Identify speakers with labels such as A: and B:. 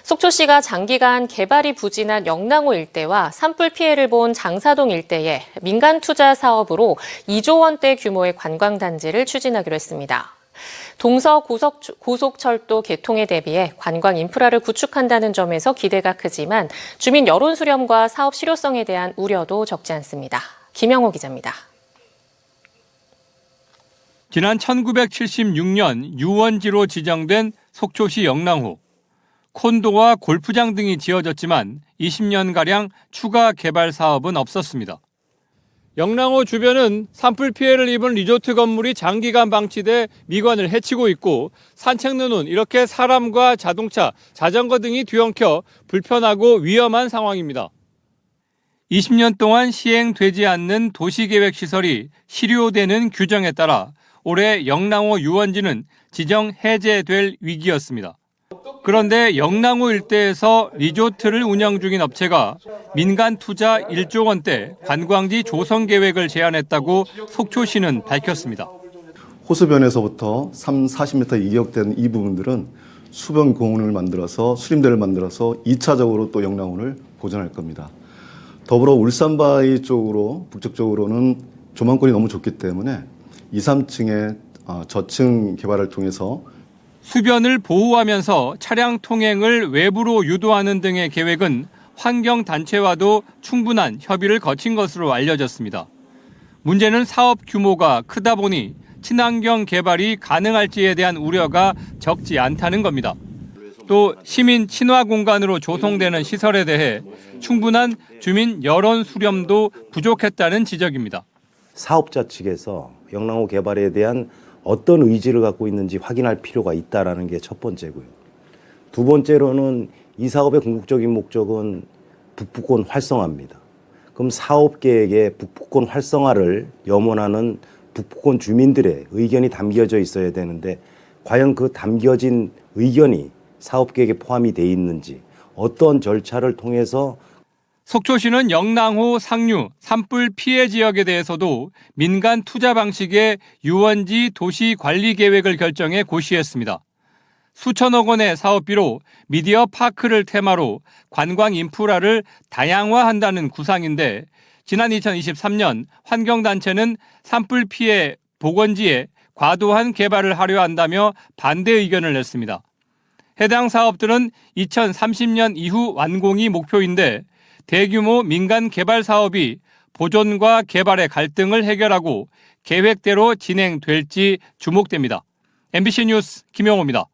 A: 속초시가 장기간 개발이 부진한 영랑호 일대와 산불 피해를 본 장사동 일대에 민간 투자 사업으로 2조 원대 규모의 관광단지를 추진하기로 했습니다. 동서 고속철도 개통에 대비해 관광 인프라를 구축한다는 점에서 기대가 크지만 주민 여론 수렴과 사업 실효성에 대한 우려도 적지 않습니다. 김영호 기자입니다.
B: 지난 1976년 유원지로 지정된 속초시 영랑호. 콘도와 골프장 등이 지어졌지만 20년가량 추가 개발 사업은 없었습니다. 영랑호 주변은 산불 피해를 입은 리조트 건물이 장기간 방치돼 미관을 해치고 있고 산책로는 이렇게 사람과 자동차, 자전거 등이 뒤엉켜 불편하고 위험한 상황입니다. 20년 동안 시행되지 않는 도시계획시설이 실효되는 규정에 따라 올해 영랑호 유원지는 지정 해제될 위기였습니다. 그런데 영랑호 일대에서 리조트를 운영 중인 업체가 민간 투자 1조 원대 관광지 조성 계획을 제안했다고 속초시는 밝혔습니다.
C: 호수변에서부터 40m 이격된 이 부분들은 수변 공원을 만들어서 수림대를 만들어서 2차적으로 또 영랑호를 보존할 겁니다. 더불어 울산바위 쪽으로 북쪽 쪽으로는 조망권이 너무 좋기 때문에 2, 3층의 저층 개발을 통해서
B: 수변을 보호하면서 차량 통행을 외부로 유도하는 등의 계획은 환경단체와도 충분한 협의를 거친 것으로 알려졌습니다. 문제는 사업 규모가 크다 보니 친환경 개발이 가능할지에 대한 우려가 적지 않다는 겁니다. 또 시민 친화 공간으로 조성되는 시설에 대해 충분한 주민 여론 수렴도 부족했다는 지적입니다.
D: 사업자 측에서 영랑호 개발에 대한 어떤 의지를 갖고 있는지 확인할 필요가 있다는 게 첫 번째고요. 두 번째로는 이 사업의 궁극적인 목적은 북부권 활성화입니다. 그럼 사업 계획에 북부권 활성화를 염원하는 북부권 주민들의 의견이 담겨져 있어야 되는데 과연 그 담겨진 의견이 사업 계획에 포함이 돼 있는지 어떤 절차를 통해서
B: 속초시는 영랑호 상류 산불 피해 지역에 대해서도 민간 투자 방식의 유원지 도시 관리 계획을 결정해 고시했습니다. 수천억 원의 사업비로 미디어 파크를 테마로 관광 인프라를 다양화한다는 구상인데 지난 2023년 환경단체는 산불 피해 복원지에 과도한 개발을 하려 한다며 반대 의견을 냈습니다. 해당 사업들은 2030년 이후 완공이 목표인데 대규모 민간 개발 사업이 보존과 개발의 갈등을 해결하고 계획대로 진행될지 주목됩니다. MBC 뉴스 김영호입니다.